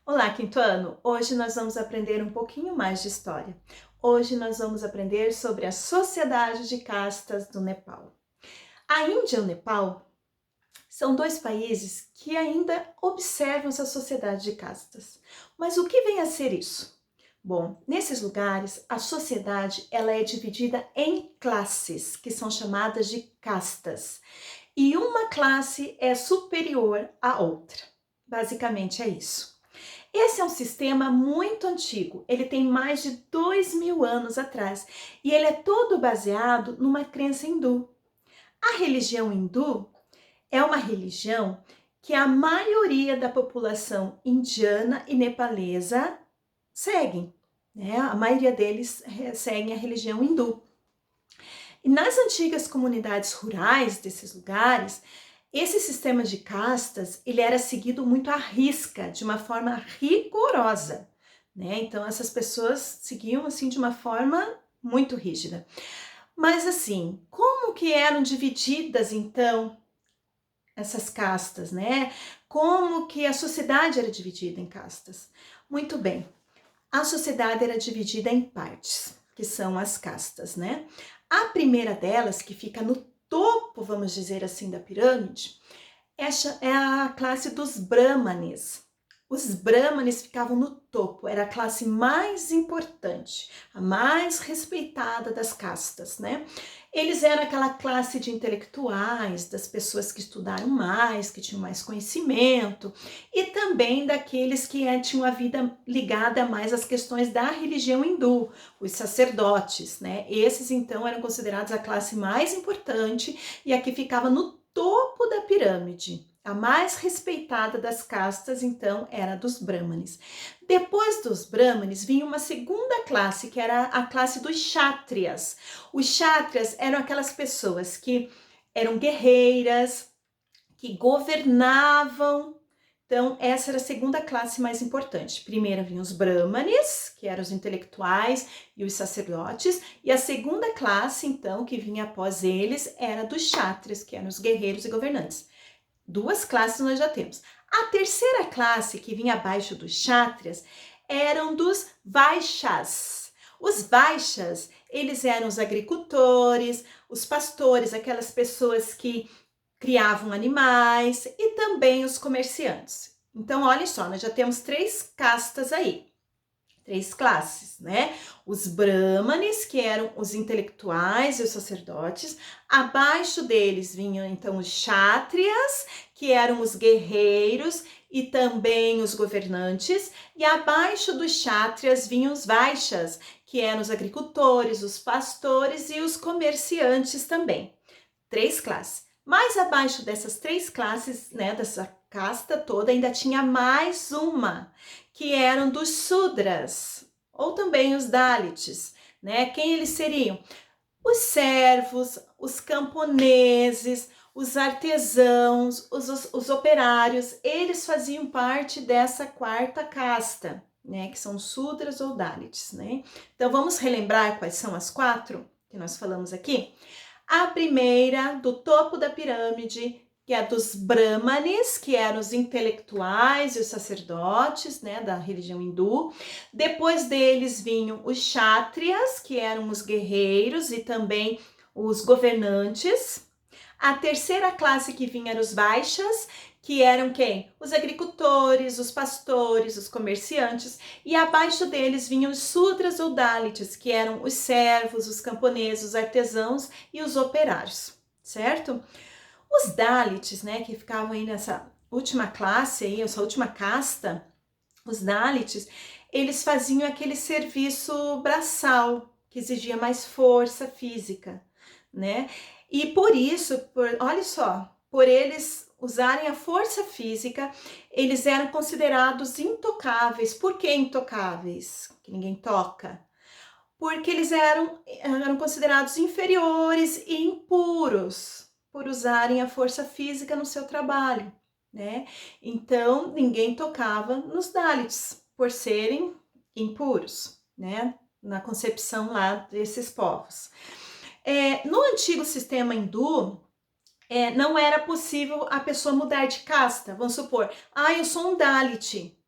Olá, quinto ano! Hoje nós vamos aprender um pouquinho mais de história. Hoje nós vamos aprender sobre a sociedade de castas do Nepal. A Índia e o Nepal são dois países que ainda observam essa sociedade de castas. Mas o que vem a ser isso? Bom, nesses lugares a sociedade ela é dividida em classes, que são chamadas de castas. E uma classe é superior à outra. Basicamente é isso. Esse é um sistema muito antigo, ele tem mais de 2000 anos atrás e ele é todo baseado numa crença hindu. A religião hindu é uma religião que a maioria da população indiana e nepalesa seguem, né? A maioria deles seguem a religião hindu. E nas antigas comunidades rurais desses lugares, esse sistema de castas, ele era seguido muito à risca, de uma forma rigorosa, né? Então essas pessoas seguiam assim de uma forma muito rígida. Mas assim, como que eram divididas então essas castas, né? Como que a sociedade era dividida em castas? Muito bem. A sociedade era dividida em partes, que são as castas, né? A primeira delas, que fica no topo, vamos dizer assim, da pirâmide, é a classe dos Brahmanes. Os Brahmanes ficavam no topo, era a classe mais importante, a mais respeitada das castas, né? Eles eram aquela classe de intelectuais, das pessoas que estudaram mais, que tinham mais conhecimento, e também daqueles que tinham a vida ligada mais às questões da religião hindu, os sacerdotes, né? Esses então eram considerados a classe mais importante e a que ficava no topo da pirâmide. A mais respeitada das castas, então, era a dos Brahmanes. Depois dos Brahmanes, vinha uma segunda classe, que era a classe dos Kshatriyas. Os Kshatriyas eram aquelas pessoas que eram guerreiras, que governavam. Então, essa era a segunda classe mais importante. Primeiro vinham os Brahmanes, que eram os intelectuais e os sacerdotes, e a segunda classe, então, que vinha após eles, era dos Kshatriyas, que eram os guerreiros e governantes. Duas classes nós já temos. A terceira classe, que vinha abaixo dos Kshatriyas, eram dos Vaishyas. Os Vaishyas, eles eram os agricultores, os pastores, aquelas pessoas que criavam animais e também os comerciantes. Então, olha só, nós já temos três castas aí, três classes, né? Os Brahmanes, que eram os intelectuais e os sacerdotes. Abaixo deles vinham então os Kshatriyas, que eram os guerreiros e também os governantes. E abaixo dos Kshatriyas vinham os Vaishyas, que eram os agricultores, os pastores e os comerciantes também. Três classes. Mais abaixo dessas três classes, né, dessa casta toda, ainda tinha mais uma, que eram dos Sudras, ou também os Dalits, né? Quem eles seriam? Os servos, os camponeses, os artesãos, os operários, eles faziam parte dessa quarta casta, né? Que são Sudras ou Dalits, né? Então vamos relembrar quais são as quatro que nós falamos aqui? A primeira, do topo da pirâmide, que é a dos Brahmanes, que eram os intelectuais e os sacerdotes, né, da religião hindu. Depois deles vinham os Kshatriyas, que eram os guerreiros e também os governantes. A terceira classe que vinha eram os Vaishyas, que eram quem? Os agricultores, os pastores, os comerciantes, e abaixo deles vinham os Sudras ou Dalits, que eram os servos, os camponeses, os artesãos e os operários, certo? Os Dalits, né, que ficavam aí nessa última classe aí, essa última casta, os Dalits, eles faziam aquele serviço braçal, que exigia mais força física, né? E por isso, olha só, por eles usarem a força física, eles eram considerados intocáveis. Por que intocáveis? Que ninguém toca. Porque eles eram considerados inferiores e impuros por usarem a força física no seu trabalho, né? Então, ninguém tocava nos Dalits por serem impuros, né? Na concepção lá desses povos. No antigo sistema hindu, não era possível a pessoa mudar de casta. Vamos supor, eu sou um Dalit.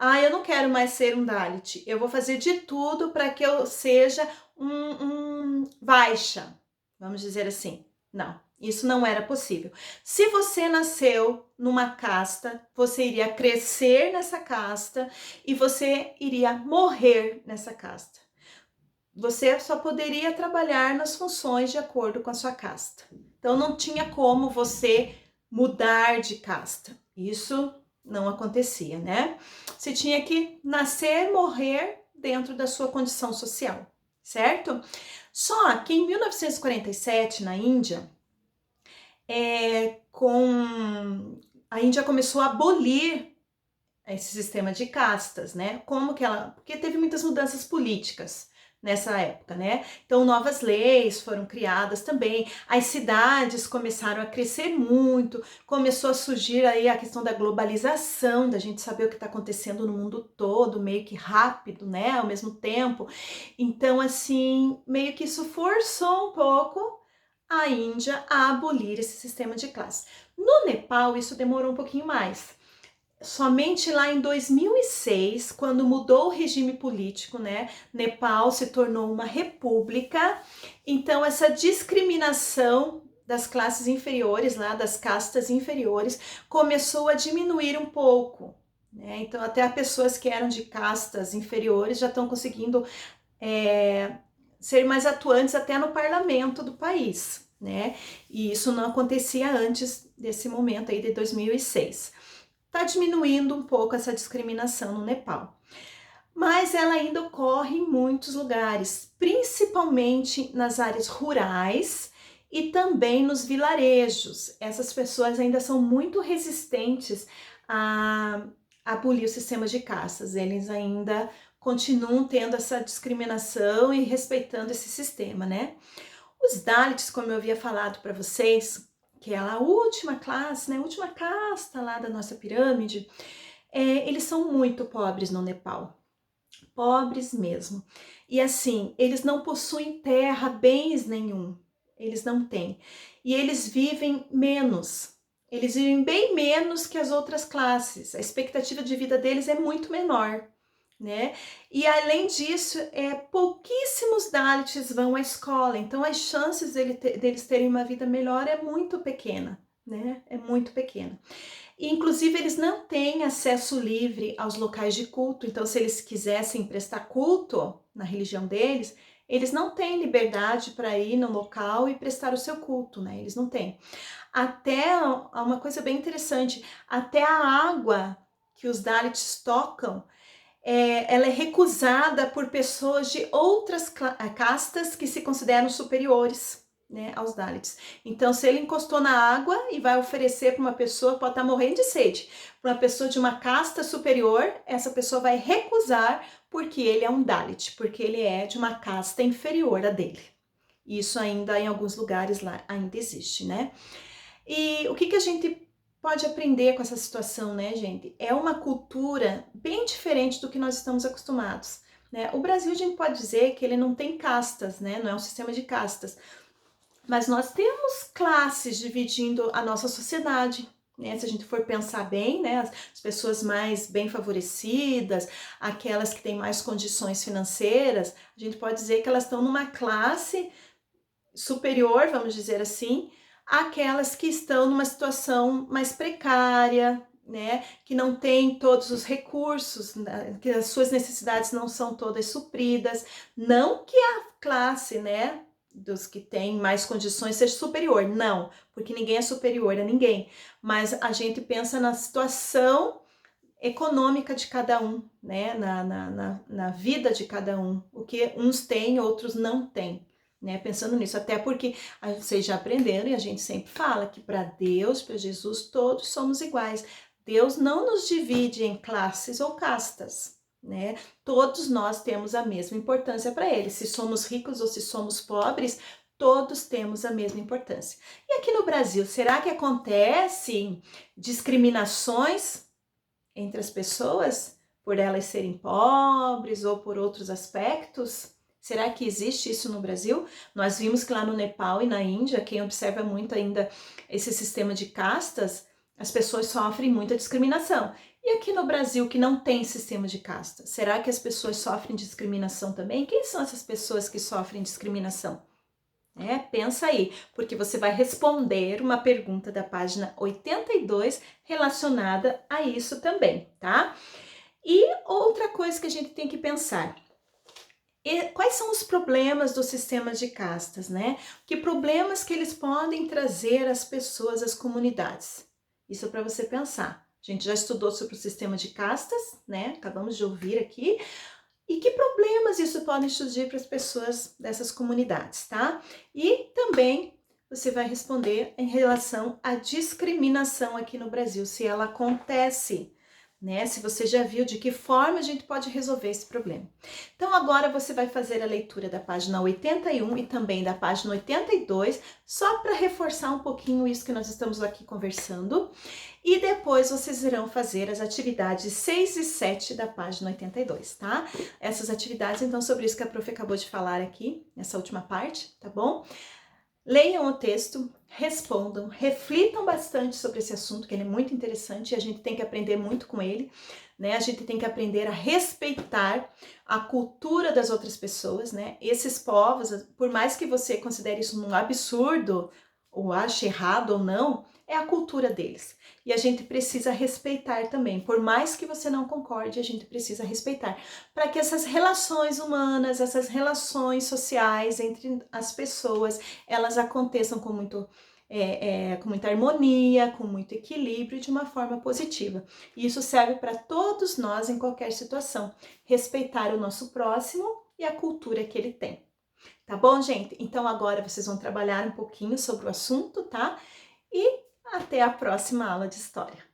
Ah, eu não quero mais ser um Dalit, eu vou fazer de tudo para que eu seja um Vaishya, vamos dizer assim. Não, isso não era possível. Se você nasceu numa casta, você iria crescer nessa casta e você iria morrer nessa casta. Você só poderia trabalhar nas funções de acordo com a sua casta. Então não tinha como você mudar de casta. Isso não acontecia, né? Você tinha que nascer, morrer dentro da sua condição social, certo? Só que em 1947, na Índia, a Índia começou a abolir esse sistema de castas, né? Como que ela... Porque teve muitas mudanças políticas nessa época, né? Então, novas leis foram criadas também, as cidades começaram a crescer muito, começou a surgir aí a questão da globalização, da gente saber o que está acontecendo no mundo todo, meio que rápido, né? Ao mesmo tempo. Então, assim, meio que isso forçou um pouco a Índia a abolir esse sistema de classe. No Nepal, isso demorou um pouquinho mais. Somente lá em 2006, quando mudou o regime político, né? Nepal se tornou uma república. Então, essa discriminação das classes inferiores, lá das castas inferiores, começou a diminuir um pouco, né? Então, até as pessoas que eram de castas inferiores já estão conseguindo ser mais atuantes até no parlamento do país, né? E isso não acontecia antes desse momento aí de 2006. Está diminuindo um pouco essa discriminação no Nepal. Mas ela ainda ocorre em muitos lugares, principalmente nas áreas rurais e também nos vilarejos. Essas pessoas ainda são muito resistentes a abolir o sistema de castas. Eles ainda continuam tendo essa discriminação e respeitando esse sistema, né? Os Dalits, como eu havia falado para vocês, que é a última classe, né, a última casta lá da nossa pirâmide, eles são muito pobres no Nepal, pobres mesmo. E assim, eles não possuem terra, bens nenhum, eles não têm. E eles vivem menos, eles vivem bem menos que as outras classes, a expectativa de vida deles é muito menor, né? E além disso, pouquíssimos Dalits vão à escola, então as chances deles terem uma vida melhor é muito pequena, né? É muito pequena. E, inclusive, eles não têm acesso livre aos locais de culto, então se eles quisessem prestar culto na religião deles, eles não têm liberdade para ir no local e prestar o seu culto, né? Eles não têm. Até uma coisa bem interessante, até a água que os Dalits tocam, ela é recusada por pessoas de outras castas que se consideram superiores, né, aos Dalits. Então, se ele encostou na água e vai oferecer para uma pessoa, pode estar morrendo de sede, para uma pessoa de uma casta superior, essa pessoa vai recusar porque ele é um Dalit, porque ele é de uma casta inferior a dele. Isso ainda em alguns lugares lá ainda existe, né? E o que a gente pode aprender com essa situação, né, gente? É uma cultura bem diferente do que nós estamos acostumados, né? O Brasil, a gente pode dizer que ele não tem castas, né? Não é um sistema de castas. Mas nós temos classes dividindo a nossa sociedade, né? Se a gente for pensar bem, né? As pessoas mais bem favorecidas, aquelas que têm mais condições financeiras, a gente pode dizer que elas estão numa classe superior, vamos dizer assim, àquelas que estão numa situação mais precária, né, que não tem todos os recursos, né, que as suas necessidades não são todas supridas, não que a classe, né, dos que têm mais condições seja superior, não, porque ninguém é superior a ninguém, mas a gente pensa na situação econômica de cada um, né, na vida de cada um, o que uns têm, outros não têm, né, pensando nisso, até porque vocês já aprenderam e a gente sempre fala que para Deus, para Jesus, todos somos iguais. Deus não nos divide em classes ou castas, né? Todos nós temos a mesma importância para Ele. Se somos ricos ou se somos pobres, todos temos a mesma importância. E aqui no Brasil, será que acontecem discriminações entre as pessoas por elas serem pobres ou por outros aspectos? Será que existe isso no Brasil? Nós vimos que lá no Nepal e na Índia, quem observa muito ainda esse sistema de castas, As pessoas sofrem muita discriminação. E aqui no Brasil, que não tem sistema de casta, será que as pessoas sofrem discriminação também? Quem são essas pessoas que sofrem discriminação? Pensa aí, porque você vai responder uma pergunta da página 82 relacionada a isso também, tá? E outra coisa que a gente tem que pensar, quais são os problemas dos sistemas de castas, né? Que problemas que eles podem trazer às pessoas, às comunidades? Isso é para você pensar. A gente já estudou sobre o sistema de castas, né? Acabamos de ouvir aqui. E que problemas isso pode surgir para as pessoas dessas comunidades, tá? E também você vai responder em relação à discriminação aqui no Brasil, se ela acontece, né? Se você já viu de que forma a gente pode resolver esse problema. Então agora você vai fazer a leitura da página 81 e também da página 82, só para reforçar um pouquinho isso que nós estamos aqui conversando. E depois vocês irão fazer as atividades 6 e 7 da página 82, tá? Essas atividades, então, sobre isso que a prof acabou de falar aqui, nessa última parte, tá bom? Leiam o texto, respondam, reflitam bastante sobre esse assunto, que ele é muito interessante e a gente tem que aprender muito com ele, né? A gente tem que aprender a respeitar a cultura das outras pessoas, né? Esses povos, por mais que você considere isso um absurdo, ou ache errado ou não, é a cultura deles. E a gente precisa respeitar também. Por mais que você não concorde, a gente precisa respeitar. Para que essas relações humanas, essas relações sociais entre as pessoas, elas aconteçam com com muita harmonia, com muito equilíbrio e de uma forma positiva. E isso serve para todos nós em qualquer situação. Respeitar o nosso próximo e a cultura que ele tem. Tá bom, gente? Então agora vocês vão trabalhar um pouquinho sobre o assunto, tá? E até a próxima aula de história.